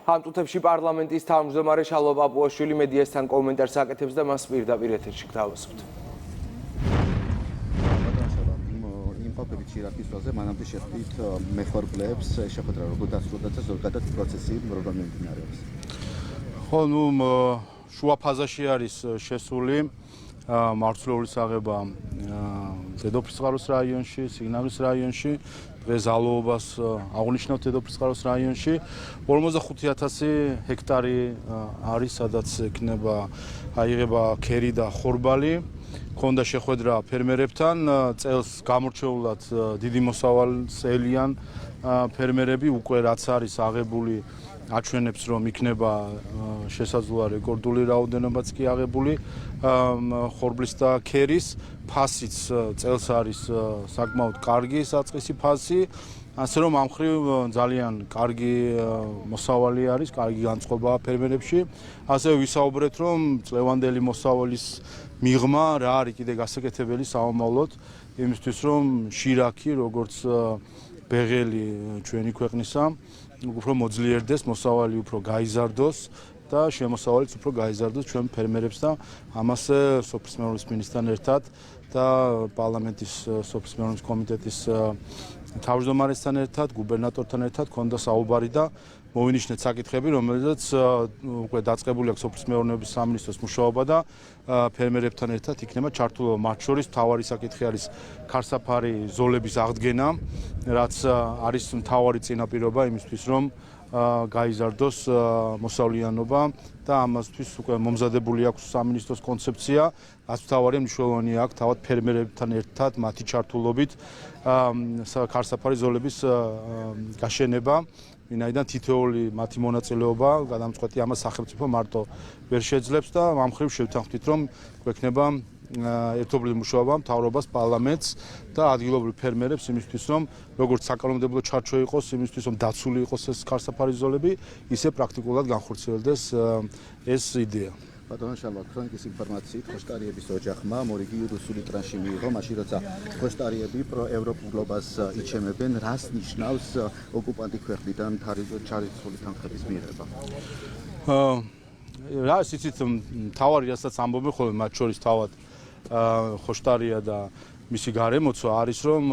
ამ წუთებში პარლამენტის თავმჯდომარე შალვა პაპუაშვილი მედიასთან კომენტარს აკეთებს და მას პირდაპირ ეთერში გთავაზობთ. იმყოფებით ირაკისაზე მანამდე შეხვდით მეხორბლეებს შეხვედრა როგორ დასრულდა და ზოგადად პროცესი როგორ მიმდინარეობს. ხო, შუა ფაზაში არის შესული მარცვლეულის აღება დედოფლისწყაროს რაიონში, სიგნალის რაიონში, დღეს ზალოობას აღნიშნავთ დედოფლისწყაროს რაიონში 45,000 ჰექტარი არის, სადაც ექნება აიღება ქერი და ხორბალი. ქონდა შეხვედრა ფერმერებთან, წელს გამორჩეულად დიდი მოსავალს ელიან ფერმერები, უკვე რაც არის აღებული აჩვენებს, რომ იქნება შესაძლოა რეკორდული რაოდენობაც კი აღებული ხორბლის და ქერის ფასიც წელს არის საკმაოდ კარგი საწყისი ფასი, ასე რომ ამ მხრივ ძალიან კარგი მოსავალი არის, კარგი განწყობაა ფერმერებში. ასევე ვისაუბრეთ, რომ წლევანდელი მოსავალის მიღმა რა არის კიდე გასაკეთებელი საომავლოდ იმისთვის, რომ შირაქი, როგორც ბეღელი ჩვენი ქვეყნისა, უფრო მოძლიერდეს, მოსავალი უფრო გაიზარდოს და შემოსავალიც უფრო გაიზარდოს ჩვენ ფერმერებს და ამასე სოფლის მეურნეობის მინისტრთან ერთად და პარლამენტის სოფლის მეურნეობის კომიტეტის თავმჯდომარესთან ერთად, გუბერნატორთან ერთად ქონდა საუბარი და მოვინიშნეთ საკითხები, რომელზეც უკვე დაწყებული აქვს სოფლის მეურნეობის სამინისტროს მუშაობა და ფერმერებთან ერთად იქნება ჩართულობა. მათ შორის მთავარი საკითხი არის ქარსაფარი ზოლების აღდგენა, რაც არის მთავარი წინაპირობა იმისთვის, რომ გაიზარდოს მოსავლიანობა და ამასთვის უკვე მომზადებული აქვს სამინისტროს კონცეფცია, რაც მთავარი მნიშვნელოვანი აქვს თავად ფერმერებთან ერთად მათი ჩართულობით ქარსაფარი ზოლების გაშენება. ვინაიდან თითოეული მათი მონაწილეობა გადამწყვეტი ამას სახელმწიფო მარტო ვერ შეძლებს და ამ მხრივ შევთანხმდით, რომ გვექნება ერთობლივი მუშაობა მთავრობას, პარლამენტს და ადგილობრივ ფერმერებს იმისთვის, რომ როგორც საკანონმდებლო ჩარჩო იყოს, იმისთვის, რომ დაცული იყოს ეს ქარსაფარი ზოლები, ისე პრაქტიკულად განხორციელდეს ეს იდეა. ბატონო შალვა, ქრონიკის ინფორმაციით ხოშტარიების ოჯახმა მორიგი რუსული ტრანში მიიღო, მაშინ როცა ხოშტარიები პროევროპულობას იჩემებენ, რას ნიშნავს ოკუპანტი ქვეყნიდან ჩარიცხული თანხების მიღება? რა იცით, მთავარი რასაც ამბობენ ხოლმე მათ შორის თავად ხოშტარია და მისი გარემოცვა არის, რომ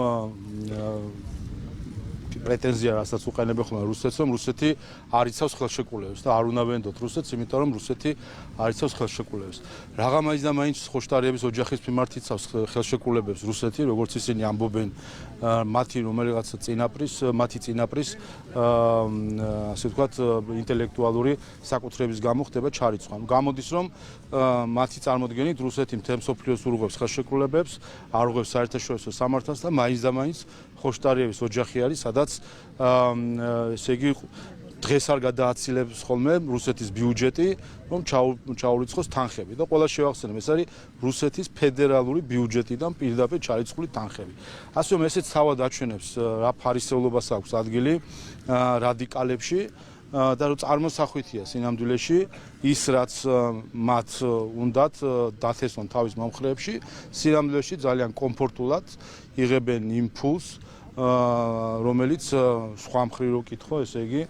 პრეტენზია რასაც უყენებენ ხოლმე რუსეთს, რომ რუსეთი არ იცავს ხელშეკრულებებს და არ უნდა ვენდოთ რუსეთს, იმიტომ რომ რუსეთი არ იცავს ხელშეკრულებებს. რაღა მაინც და მაინც ხოშტარიების ოჯახის მიმართ იცავს ხელშეკრულებებს რუსეთი, როგორც ისინი ამბობენ, მათი წინაპრის ასე ვთქვათ ინტელექტუალური საკუთრების გამო ხდება ჩარიცხვა. გამოდის, რომ მათი წარმოდგენით რუსეთი მთელ მსოფლიოს ურღვევს ხელშეკრულებებს, არ ურღვევს საერთაშორისო სამართალს და მაინც და მაინც ხოშტარიების ოჯახი არის, სადაც ესე იგი დღეს არ გადააცილებს ხოლმე რუსეთის ბიუჯეტი, რომ ჩაურიცხოს თანხები და ყველა შევახსენებ, ეს არის რუსეთის ფედერალური ბიუჯეტიდან პირდაპირ ჩარიცხული თანხები. ასე რომ ესეც თავად აჩვენებს რა ფარისევლობას აქვს ადგილი რადიკალებში და რომ წარმოსახვითია სინამდვილეში ის, რაც მათ უნდათ დათესონ თავის მომხრეებში, სინამდვილეში ძალიან კომფორტულად იღებენ იმ ფულს, რომელიც სხვა მხრივ რო კითხო, ესე იგი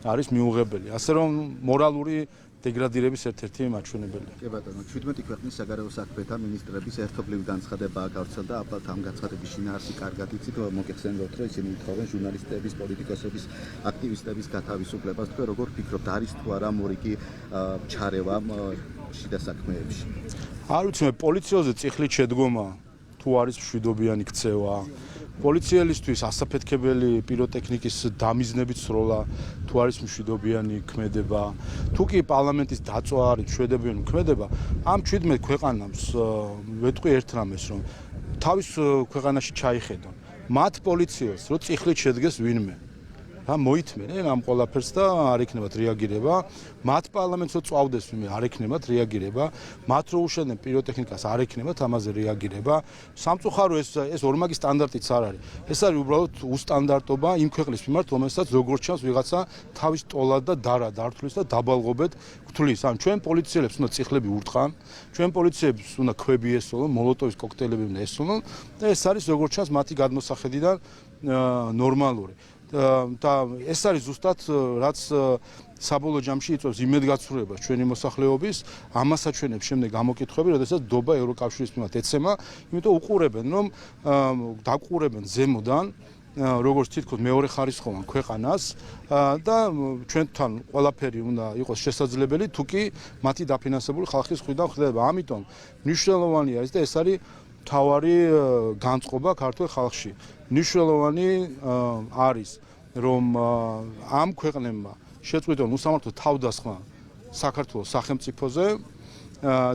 არის მიუღებელი. ასე რომ მორალური დეგრადირების ერთ-ერთი მაჩვენებელია. კი ბატონო, 17 ქვეყნის საგარეო საქმეთა მინისტრების ერთობლივი განცხადებაა გავრცელდა, აბათ ამ განცხადების შინაარსი კარგად იცით, მოგეხსენებათ, რომ ისინი უთხოვენ ჟურნალისტების, პოლიტიკოსების, აქტივისტების გათავისუფლებას. თქვენ როგორ ფიქრობთ, არის თუ არა მორიგი ჩარევა შიდა საქმეებში? არ ვიცი, მე პოლიციაზე წიხლით შედგომა თუ არის მშვიდობიანი ქცევა, პოლიციელისთვის ასაფეთქებელი პიროტექნიკის დამიზნებით სროლა თუ არის მშვიდობიანი ქმედება, თუ კი პარლამენტის დაწვა არის მშვიდობიანი ქმედება, ამ 17 ქვეყანას ვეტყვი ერთ რამეს, რომ თავის ქვეყანაში ჩაიხედონ. მათ პოლიციელს რო წიხლით შედგეს ვინმე რა მოითმენენ ამ ყველაფერს და არ იქნებათ რეაგირება, მათ პარლამენტს რო წვავდეს ვინმე არ იქნებათ რეაგირება, მათ რო უშენენ პიროტექნიკას არ იქნებათ ამაზე რეაგირება. სამწუხარო ეს ორმაგი სტანდარტიც არ არის. ეს არის უბრალოდ უსტანდარტობა იმ ქვეყნის მიმართ, რომელსაც როგორც ჩანს ვიღაცა თავის ტოლად და დარა დართვლის და დაბალღობეთ გთვლის. ან ჩვენ პოლიციელებს უნდა წიხლები ურტყან, ჩვენ პოლიციელებს უნდა ქვები ესოლონ, მოლოტოვის კოქტეილები უნდა ესოლონ და ეს არის როგორც ჩანს მათი გადმოსახედიდან ნორმალური. და ეს არის ზუსტად რაც საბოლოო ჯამში იწვევს იმედგაცრუებას ჩვენი მოსახლეობის, ამას აჩვენებს შემდეგ გამოკითხვები, როდესაც დობა ევროკავშირის მიმართ ეცემა, იმიტომ უყურებენ, რომ დაყურებენ ზემოდან როგორც თითქოს მეორე ხარისხოვან ქვეყანას და ჩვენთან ყველაფერი უნდა იყოს შესაძლებელი, თუკი მათი დაფინანსებული ხალხის მხრიდან ხდება. ამიტომ მნიშვნელოვანია ეს და ეს არის მთავარი განწყობა ქართულ ხალხში. მნიშვნელოვანი არის, რომ ამ ქვეყნებმა შეწყვიტონ უსამართლო თავდასხმა საქართველოს სახელმწიფოზე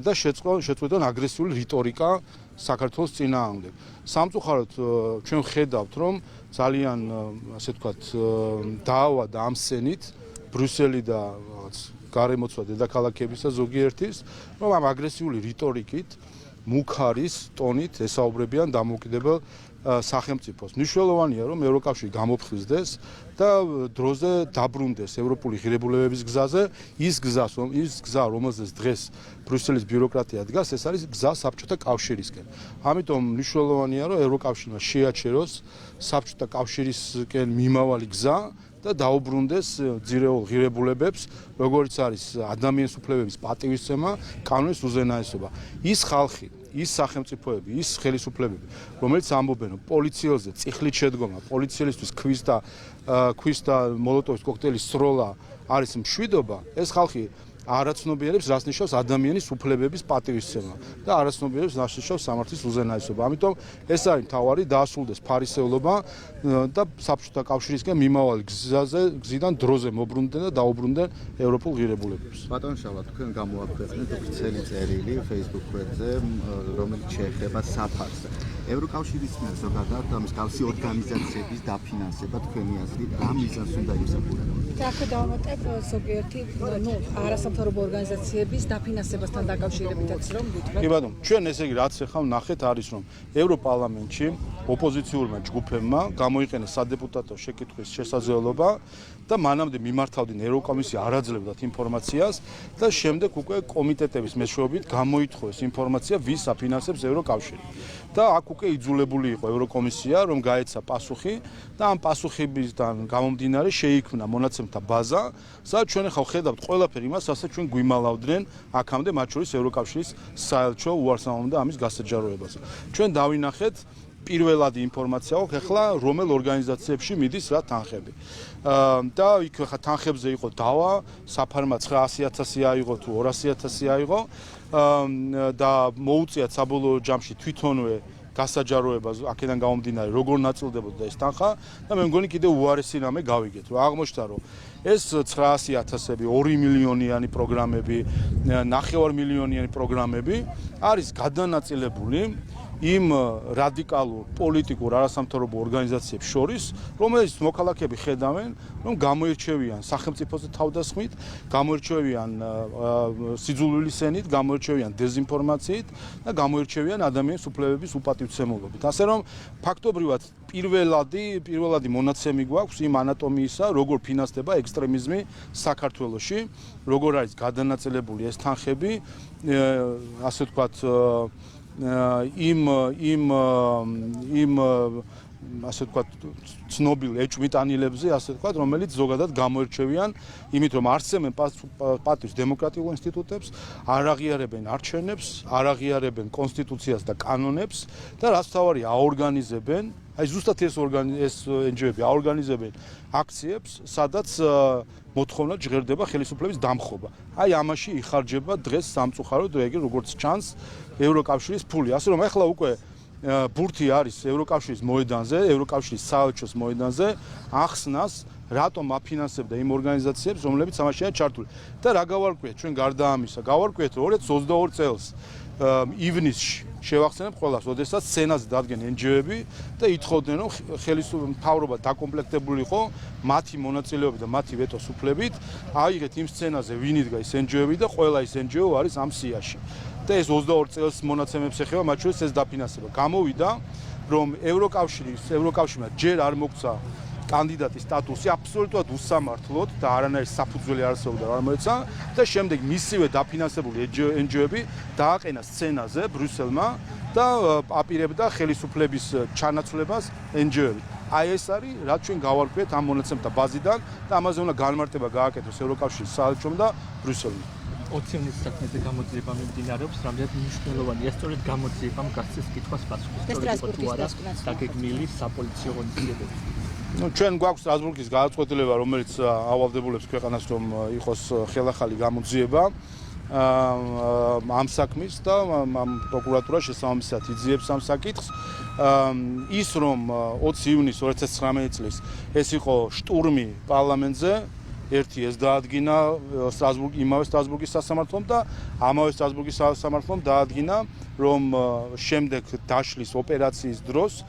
და შეწყვიტონ აგრესიული რიტორიკა საქართველოს წინააღმდეგ. სამწუხაროდ ჩვენ ხედავთ, რომ ძალიან ასე ვთქვათ დაავა და ამსენით ბრიუსელი და რაღაც გარემოცვა დედაქალაქებისა ზოგიერთის, რომ ამ აგრესიული რიტორიკით მუქარის ტონით ესაუბრებიან დამოუკიდებელ სახელმწიფოს. მნიშვნელოვანია, რომ ევროკავშირი გამოფხიზდეს და დროზე დაბრუნდეს ევროპული ღირებულებების გზაზე, ის გზა, რომელზეც დღეს ბრიუსელის ბიუროკრატია დგას, ეს არის გზა საბჭოთა კავშირისკენ. ამიტომ მნიშვნელოვანია, რომ ევროკავშირმა შეაჩეროს საბჭოთა კავშირისკენ მიმავალი გზა და დაუბრუნდეს ძირეულ ღირებულებებს, როგორც არის ადამიანის უფლებების პატივისცემა, კანონის უზენაესობა. ის ხალხი, ის სახელმწიფოები, ის ხელისუფლებები, რომელიც ამბობენ, რომ პოლიციელზე წიხლით შედგომა, პოლიციელისთვის ქვის და მოლოტოვის კოქტეილის სროლა არის მშვიდობა, ეს ხალხი არაცნობიერებს, რას ნიშნავს ადამიანის უფლებების პატივისცემა და არაცნობიერებს, რას ნიშნავს სამართლის უზენაესობა. ამიტომ ეს არის მთავარი დაასრულდეს ფარისევლობა და საბჭოთა კავშირისკენ მიმავალი გზიდან დროზე მოbrunდნენ და დაუბრუნდნენ ევროპულ ღირებულებებს. ბატონ შავა, თქვენ გამოაქვეყნეთ ოფიციალური წერილი Facebook გვერდზე, რომელიც შეეხება საფარს. ევროკავშირის მიერ ზოგადად მსგავსი ორგანიზაციების დაფინანსება თქვენი აზრით რა მიზანს უნდა იმსახურებოდეს? აქ დავამატებ ზოგიერთი არასამთავრობო ორგანიზაციების დაფინანსებასთან დაკავშირებითაც რომ გითხრათ. კი ბატონო, ჩვენ ესე იგი რაც ახლა ვნახეთ არის რომ ევროპარლამენტში ოპოზიციურმა ჯგუფებმა გამოიყენეს სადეპუტატო შეკითხვის შესაძლებლობა და მანამდე მიმართავდნენ ევროკომისია არაძლებდათ ინფორმაციას და შემდეგ უკვე კომიტეტების მეშვეობით გამოითხოვეს ინფორმაცია ვის აფინანსებს ევროკავშირი. და აქ უკვე იძულებული იყო ევროკომისია რომ გაეცა პასუხი და ამ პასუხებისგან გამომდინარე შეიქმნა მონაცემთა ბაზა, სადაც ჩვენ ახლა ხედავთ ყველაფერი იმას, რასაც ჩვენ გვიმალავდნენ აქამდე, მათ შორის ევროკავშირის საელჩო უარსამობდა ამის გასაჯაროებაზე. ჩვენ დავინახეთ პირველადი ინფორმაცია აქვს ახლა რომელ ორგანიზაციებში მიდის რა თანხები. და იქ ახლა თანხებზე იყო დავა, საფარმა 900.000 აიღო თუ 200.000 აიღო და მოუწიათ საბოლოო ჯამში თვითონვე გასაჯაროებას აქედან გამომდინარე როგორ ნაწილდებოდა ეს თანხა და მე მგონი კიდევ უარესი რამე გავიგეთ რომ აღმოჩნდა რომ ეს 900.000-ები 2 მილიონიანი პროგრამები 9 მილიონიანი პროგრამები არის გადანაწილებული იმ რადიკალურ პოლიტიკურ არასამთავრობო ორგანიზაციებს შორის, რომელიც მოქალაქეები ხედავენ, რომ გამოირჩევიან სახელმწიფოზე თავდასხმით, გამოირჩევიან სიძულვილის ენით, გამოირჩევიან დეზინფორმაციით და გამოირჩევიან ადამიანის უფლებების უპატივცემულობით. ასე რომ ფაქტობრივად პირველადი მონაცემი გვაქვს იმ ანატომიისა, როგორ ფინანსდება ექსტრემიზმი საქართველოში, როგორ არის გადანაწილებული ეს თანხები, ასე ვთქვათ ასე ვთქვათ ცნობილ ეჭვმიტანილებზე, ასე ვთქვათ, რომელიც ზოგადად გამოირჩევიან იმით, რომ არსებენ პატივს დემოკრატიულ ინსტიტუტებს, არ აღიარებენ არჩევნებს, არ აღიარებენ კონსტიტუციას და კანონებს და რაც თავარია აორგანიზებენ, აი ზუსტად ეს NGO-ები აორგანიზებენ აქციებს, სადაც მოთხოვნა ჟღერდება ხელისუფლების დამხობა. აი ამაში იხარჯება დღეს სამწუხაროდ როგორც ჩანს ევროკავშირის ფული. ასე რომ ახლა უკვე ბურთი არის ევროკავშირის მოედანზე, ევროკავშირის საელჩოს მოედანზე ახსნას რატომ აფინანსებდა იმ ორგანიზაციებს, რომლებიც ამაშია ჩართული. და რა გავარკვიეთ ჩვენ გარდა ამისა? გავარკვიეთ 2022 წელს ივნისში შევახსენებ ყველას, როდესაც სცენაზე დადგენ NGO-ები და ითხოვდნენ, რომ მთავრობა დაკომპლექტებული იყო მათი მონაწილეობით და მათი ვეტოს უფლებით. აიღეთ იმ სცენაზე ვინ იდგა ის NGO-ები და ყველა ის NGO არის ამ სიაში. და ეს 22 წელს მონაცემებს ეხება, მათ შორის ეს დაფინანსება. გამოვიდა, რომ ევროკავშირმა ჯერ არ მოგცა კანდიდატის სტატუსი აბსოლუტურად უსამართლოდ და არანაირი საფუძველი არსებობდა არ მოეცა და შემდეგ მისივე დაფინანსებული NGO-ები დააყენა სცენაზე ბრიუსელმა და აპირებდა ხელისუფლების ჩანაცვლებას NGO-ებით. აი ეს არის რაც ჩვენ გავარკვიეთ ამ მონაცემთა ბაზიდან და ამაზე უნდა განმარტება გააკეთოს ევროკავშირის საელჩომ და ბრიუსელმა. 20 წლის საქმეზე გამოძიება მიმდინარეობს, რამდენად მნიშვნელოვანია სწორედ გამოძიებამ გასცეს კითხვას პასუხი. სწორედ თუ არა დაგეგმილი საპოლიციო ღონისძიებები. ჩვენ გვაქვს სტრასბურგის გადაწყვეტილება, რომელიც ავალდებულებს ქვეყანას, რომ იყოს ხელახალი გამოძიება ამ საქმის და ამ პროკურატურა შესაბამისად იძიებს ამ საკითხს. ის რომ 20 ივნისს 2019 წლის ეს იყო შტურმი პარლამენტზე, ერთი ეს დაადგინა იმავე სტრასბურგის სასამართლომ და ამავე სტრასბურგის სასამართლომ დაადგინა, რომ შემდეგ დაშლის ოპერაციის დროს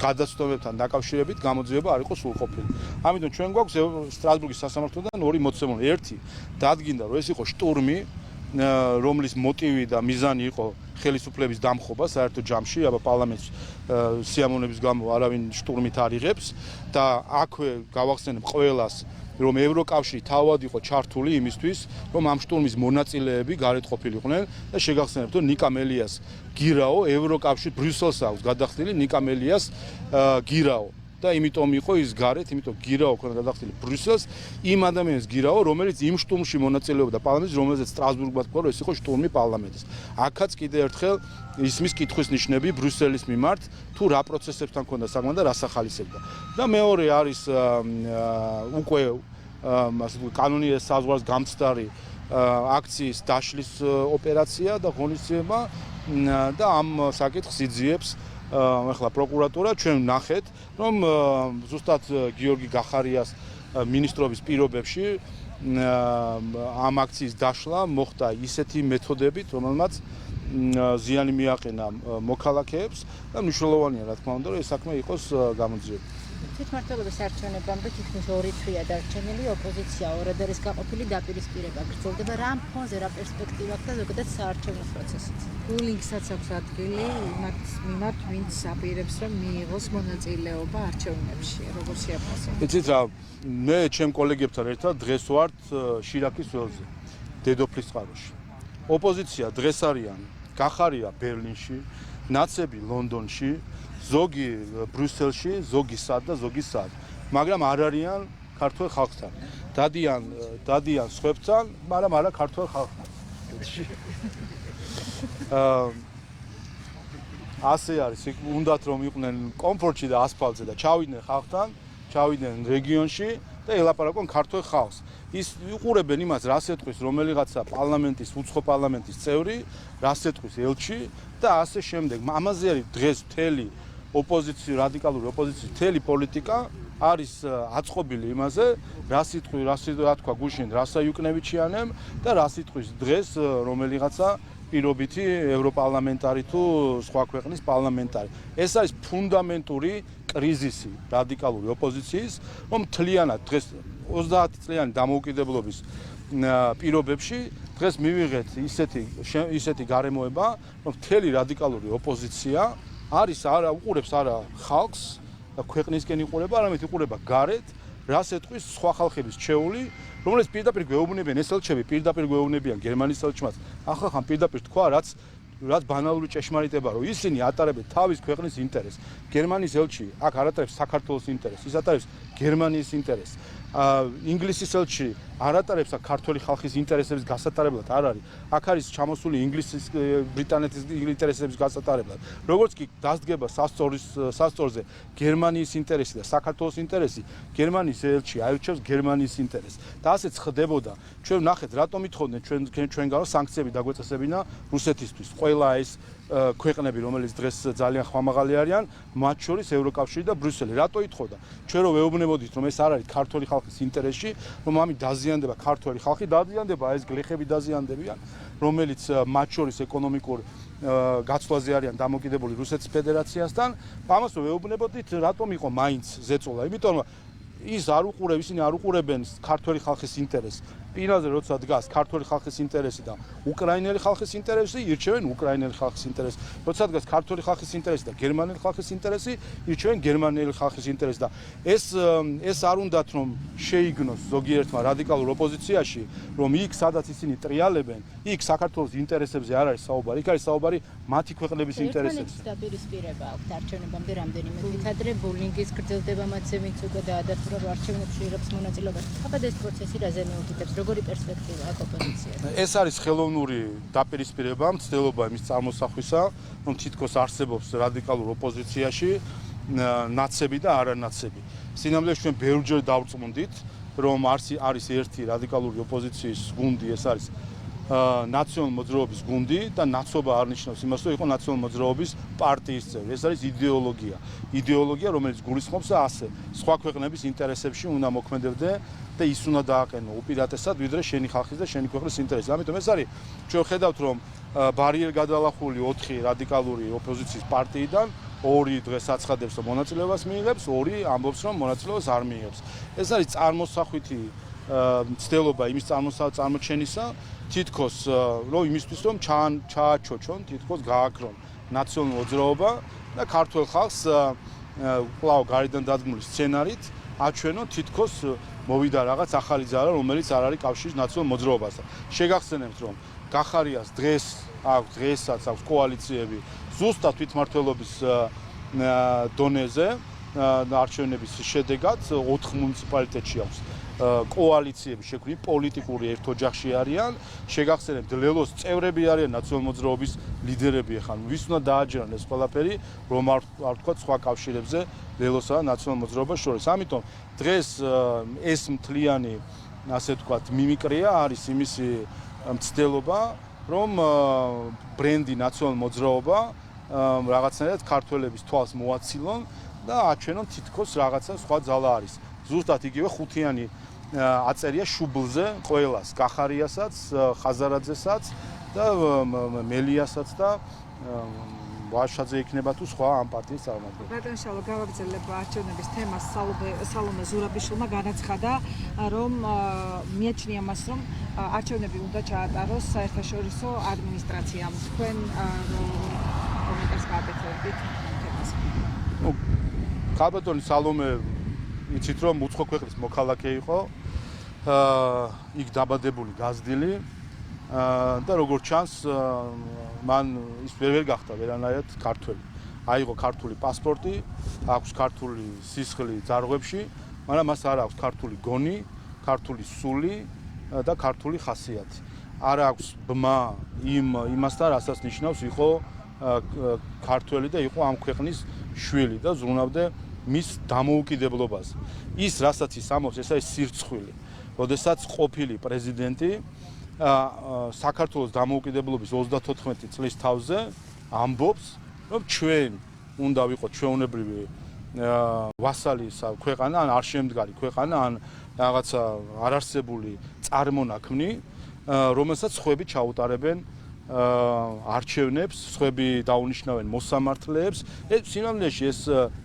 გადაცნობებთან დაკავშირებით გამოძიება არ იყო სრულყოფილი. ამიტომ ჩვენ გვაქვს სტრასბურგის სასამართლოდან ორი მოცემული. ერთი დაადგინდა, რომ ეს იყო შტურმი, რომლის მოტივი და მიზანი იყო ხელისუფლების დამხობა საერთო ჯამში, აბა პარლამენტს სიამოვნების გამო არავინ შტურმით არ იღებს და აქვე გავახსენებ ყველას, რომ ევროკავშირი თავად იყო ჩართული იმისთვის, რომ ამ შტურმის მონაწილეები გარეთ ყოფილიყვნენ და შეგახსენებთ, რომ ნიკა მელიას გირაო ევროკავშირი ბრიუსელს აქვს გადახდილი ნიკა მელიას გირაო. და იმიტომ იყო ის გარეთ, იმიტომ გირაო ქონდა გადახდილი ბრიუსელს, იმ ადამიანის გირაო, რომელიც იმ შტურმში მონაწილეობდა პარლამენტის, რომელზეც სტრასბურგმა თქვა, რომ ეს იყო შტურმი პარლამენტის. აქაც კიდევ ერთხელ ისმის კითხვის ნიშნები ბრიუსელის მიმართ, თუ რა პროცესებთან ქონდა საქმე და რა სახალისებდა. და მეორე არის უკვე ასე ვთქვი, კანონიერ საზღვარს გამცდარი აქციის დაშლის ოპერაცია და ღონისძიება და ამ საკითხს იძიებს ახლა პროკურატურა. ჩვენ ვნახეთ, რომ ზუსტად გიორგი გახარიას მინისტრობის პირობებში ამ აქციის დაშლა მოხდა ისეთი მეთოდებით, რომელმაც ზიანი მიაყენა მოქალაქეებს და მნიშვნელოვანია, რა თქმა უნდა, რომ ეს საქმე იყოს გამოძიებული. თვითმმართველობის არჩევნებამდე თითქმის 2 თვეა დარჩენილი, ოპოზიცია ორად არის გაყოფილი, დაპირისპირება გრძელდება. რა ფონზე, რა პერსპექტივა აქვს და ზოგადად საარჩევნო პროცესიც? რულინგსაც აქვს ადგილი იმათ მიმართ, ვინც აპირებს, რომ მიიღოს მონაწილეობა არჩევნებში, როგორც შეაფასებთ. იცით რა, მე ჩემ კოლეგებთან ერთად დღეს ვართ შირაქის ველზე, დედოფლის წყაროში. ოპოზიცია დღეს არიან გახარია ბერლინში, ნაცები ლონდონში, ზოგი ბრიუსელში, ზოგი სად და ზოგი სად. მაგრამ არ არიან ქართულ ხალხთან. დადიან სხვებთან, მაგრამ არა ქართულ ხალხთან. ასე არის, უნდათ რომ იყვნენ კომფორტში და ასფალტზე და ჩავიდნენ ხალხთან, ჩავიდნენ რეგიონში და ელაპარაკონ ქართულ ხალხს. ის უყურებენ იმას, რას ეთქვის რომელიღაცა პარლამენტის, უცხო პარლამენტის წევრი, რას ეთქვის ელჩი და ასე შემდეგ. ამაზე არის დღეს მთელი ოპოზიცია, რადიკალური ოპოზიციის მთელი პოლიტიკა არის აწყობილი იმაზე, რას იტყვის, რა თქვა გუშინ, რასა იუკნევიჩიანემ და რას იტყვის დღეს რომელიღაცა პირობითი ევროპარლამენტარი თუ სხვა ქვეყნის პარლამენტარი. ეს არის ფუნდამენტური კრიზისი რადიკალური ოპოზიციის, რომ მთლიანად დღეს 30 წლიანი დამოუკიდებლობის პირობებში დღეს მივიღეთ ისეთი გარემოება, რომ მთელი რადიკალური ოპოზიცია არის არა უყურებს არა ხალხს და ქვეყნისკენ იყურება, არამედ იყურება გარეთ, რას ეთქვის სხვა ხალხების ჩეული, რომელიც პირდაპირ გვეუბნებიან ეს ელჩები, პირდაპირ გვეუბნებიან გერმანიის ელჩმაც. ახლა ხან პირდაპირ თქვა, რაც ბანალური ჭეშმარიტება, რომ ისინი ატარებენ თავის ქვეყნის ინტერესს. გერმანიის ელჩი აქ არ ატარებს საქართველოს ინტერესს, ის ატარებს გერმანიის ინტერესს. ინგლისის ელჩი არ ატარებს ქართული ხალხის ინტერესების გასატარებლად არ არის. აქ არის ჩამოსული ინგლისის, ბრიტანეთის ინტერესების გასატარებლად. როგორც კი დასდგება სასწორზე გერმანიის ინტერესი და საქართველოს ინტერესი, გერმანიის ელჩი აირჩევს გერმანიის ინტერესს. და ასეც ხდებოდა. ჩვენ ვნახეთ, რატომ ითხოვდნენ ჩვენგანო სანქციები დაგვეწესებინა რუსეთისთვის. ყველა ეს ქვეყნები, რომელიც დღეს ძალიან ხმამაღალი არიან, მათ შორის ევროკავშირი და ბრიუსელი. რატო ითხოვდა? ჩვენ რო ვეუბნებოდით, რომ ეს არ არის ქართული ხალხის ინტერესში, რომ ამით დაზიანდება ქართული ხალხი, დაზიანდება ეს გლეხები დაზიანდებიან, რომელიც მათ შორის ეკონომიკურ გაცვლაზე არიან დამოკიდებული რუსეთის ფედერაციასთან. ამას რო ვეუბნებოდით, რატომ იყო მაინც ზეწოლა? იმიტომ რომ ის არ უყურებს, ისინი არ უყურებენ ქართველი ხალხის ინტერესს. პირაზე როცა დგას ქართველი ხალხის ინტერესი და უკრაინელი ხალხის ინტერესი, ირჩევენ უკრაინელი ხალხის ინტერესს. როცა დგას ქართველი ხალხის ინტერესი და გერმანელი ხალხის ინტერესი, ირჩევენ გერმანელი ხალხის ინტერესს და ეს არ უნდათ რომ შეიგნოს ზოგიერთმა რადიკალურ ოპოზიციაში, რომ იქ სადაც ისინი ტრიალებენ, იქ საქართველოს ინტერესებზე არ არის საუბარი, იქ არის საუბარი მათი ქვეყნების ინტერესებზე. დაპირისპირება აქვს არჩევნებამდე რამდენიმე თვით ადრე ბულინგის გრძელდება მათზე, ვინც უკვე დაადასტურა რომ არჩევნებში იღებს მონაწილეობას. აბა ეს პროცესი რაზე მიუთითებს? როგორი პერსპექტივა აქვს ოპოზიციას? ეს არის ხელოვნური დაპირისპირება, მცდელობა იმის წარმოსახვისა, რომ თითქოს არსებობს რადიკალურ ოპოზიციაში ნაცები და არანაცები. სინამდვილეში ჩვენ ბევრჯერ დავწმუნდით, რომ არის ერთი რადიკალური ოპოზიციის გუნდი, ეს არის ნაციონალური მოძრაობის გუნდი და ნაცობა არ ნიშნავს იმას, რომ იყო ნაციონალური მოძრაობის პარტიის წევრი. ეს არის იდეოლოგია, რომელიც გულისხმობს ასე სხვა ქვეყნების ინტერესებში უნდა მოქმედებდე და ის უნდა დააყენო უპირატესად ვიდრე შენი ხალხის და შენი ქვეყნის ინტერესი. ამიტომ ეს არის ჩვენ ხედავთ რომ ბარიერ გადალახული 4 რადიკალური ოპოზიციის პარტიიდან 2 დღეს აცხადებს რომ მონაწილეობას მიიღებს, 2 ამბობს რომ მონაწილეობას არ მიიღებს. ეს არის წარმოსახვითი მცდელობა იმის წარმოჩენისა, თითქოს რომ იმისთვის რომ ჩააჩოჩონ, თითქოს გააქრონ ნაციონალური მოძრაობა და ქართველ ხალხს კვლავ გარედან დადგმული სცენარით აჩვენონ თითქოს მოვიდა რაღაც ახალი ძალა, რომელიც არ არის კავშირის ნაციონალურ მოძრაობასთან. შეგახსენებთ, რომ გახარიას დღესაც აქვს კოალიციები ზუსტად თვითმმართველობის დონეზე არჩევნების შედეგად 4 მუნიციპალიტეტში აქვს კოალიციები შექმნილი, პოლიტიკური ერთ ოჯახში არიან. შეგახსენებთ, ლელოს წევრები არიან ნაციონალურ მოძრაობის ლიდერები ახლა. ვის უნდა დააჯერონ ეს ყველაფერი, რომ არ თქვა სხვა კავშირებზე ლელოსა და ნაციონალურ მოძრაობას შორის. ამიტომ დღეს ეს მთლიანი, ასე ვთქვათ, მიმიკრია არის იმისი მცდელობა, რომ ბრენდი ნაციონალურ მოძრაობა რაღაცნაირად ქართველების თვალს მოაცილონ და აჩვენონ თითქოს რაღაცა სხვა ძალა არის. ზუსტად იგივე ხუთიანი აწერია შუბლზე ყველას, გახარიასაც, ხაზარაძესაც და მელიასაც და ვაშაძე იქნება თუ სხვა ამ პარტიის წარმომადგენელი. ბატონ შალო, გავაგრძელებ არჩევნების თემას. სალომე ზურაბიშვილმა განაცხადა, რომ მიაჩნია მას, რომ არჩევნები უნდა ჩაატაროს საერთაშორისო ადმინისტრაციამ. თქვენ კომენტარს გააკეთებთ თემაზე. ქალბატონი სალომე იცით რომ უცხო ქვეყნის მოქალაქე იყო, იქ დაბადებული, გაზრდილი და როგორც ჩანს, მან ის ვერ გახდა ვერანაირად ქართველი. აიღო ქართული პასპორტი, აქვს ქართული სისხლი ძარღვებში, მაგრამ მას არ აქვს ქართული გონი, ქართული სული და ქართული ხასიათი. არ აქვს ბმა იმასთან, რასაც ნიშნავს იყო ქართველი და იყო ამ ქვეყნის შვილი და ზრუნავდა მის დამოუკიდებლობას. ის რასაც ის ამბობს, ეს არის სირცხვილი. როდესაც ყოფილი პრეზიდენტი საქართველოს დამოუკიდებლობის 34 წლის თავზე ამბობს, რომ ჩვენ უნდა ვიყოთ ჩვეულებრივი ვასალი ქვეყანა, ან არ შემდგარი ქვეყანა, ან რაღაცა არარსებული წარმონაქმნი, რომელსაც სხვები ჩაუტარებენ არჩევნებს, სხვები დაუნიშნავენ მოსამართლეებს. სინამდვილეში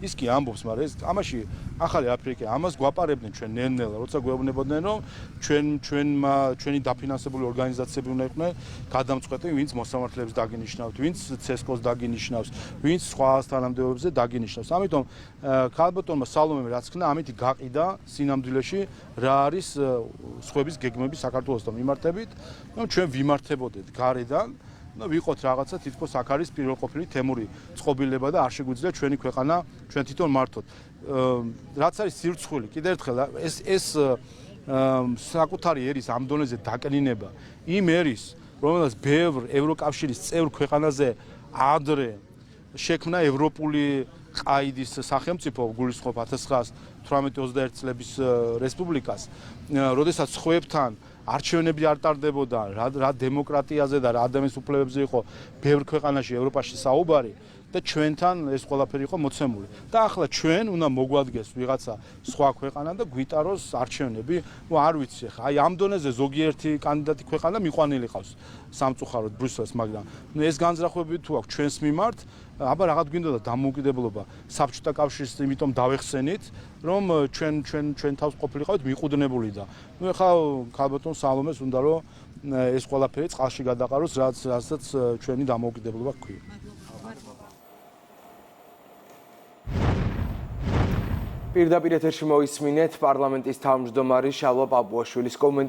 ის კი ამბობს, მაგრამ ეს ამაში ახალი აფრიკა ამას გვაპარებდნენ ჩვენ ნელ-ნელა, როცა გვეუბნებოდნენ, რომ ჩვენი დაფინანსებული ორგანიზაციები უნდა იყვნენ გადამწყვეტი, ვინც მოსამართლეებს დაგინიშნავთ, ვინც ცესკოს დაგინიშნავს, ვინც სხვა თანამდებობებზე დაგინიშნავს. ამიტომ ქალბატონმა სალომემ რაც ხნა, ამით გაყიდა სინამდვილეში რა არის სხვების გეგმები საქართველოსთან მიმართებით, რომ ჩვენ ვიმართებოდეთ გარედან და ვიყოთ რაღაცა თითქოს აქ არის პირველყოფილი თემური წყობილება და არ შეგვიძლია ჩვენი ქვეყანა ჩვენ თვითონ მართოთ. რაც არის სირცხვილი, კიდევ ერთხელ ეს საკუთარი ერის ამ დონეზე დაკნინება იმ ერის, რომელსაც ბევრ ევროკავშირის წევრ ქვეყანაზე ადრე შექმნა ევროპული ყაიდის სახელმწიფო, გულისხმობ 1918-21 წლების რესპუბლიკას, როდესაც სხვებთან არჩევნები არ ტარდებოდა, რა დემოკრატიაზე და რა ადამიანის უფლებებზე იყო ბევრ ქვეყანაში ევროპაში საუბარი და ჩვენთან ეს ყველაფერი იყო მოცემული. და ახლა ჩვენ უნდა მოგვადგეს ვიღაცა სხვა ქვეყანა და გვიტაროს არჩევნები. ნუ არ ვიცი ხა, აი ამ დონეზე ზოგიერთი კანდიდატი ქვეყანა მიყვანილი ყავს სამწუხაროდ Ბრიუსელს, მაგრამ ნუ ეს განზრახვები თუ აქვს ჩვენს მიმართ, აბა რაღაც გვინდა და დამოუკიდებლობა საბჭოთა კავშირის იმიტომ დავეხსენით, რომ ჩვენ თავს ყოფილიყავით მიყუდნებული და ნუ ეხლა ქალბატონ სალომეს უნდა რომ ეს ყველაფერი წყალში გადაყაროს, რასაც ჩვენი დამოუკიდებლობა გვქვია. პირდაპირ ეთერში მოისმინეთ პარლამენტის თავმჯდომარის შალვა პაპუაშვილის კომენტარი.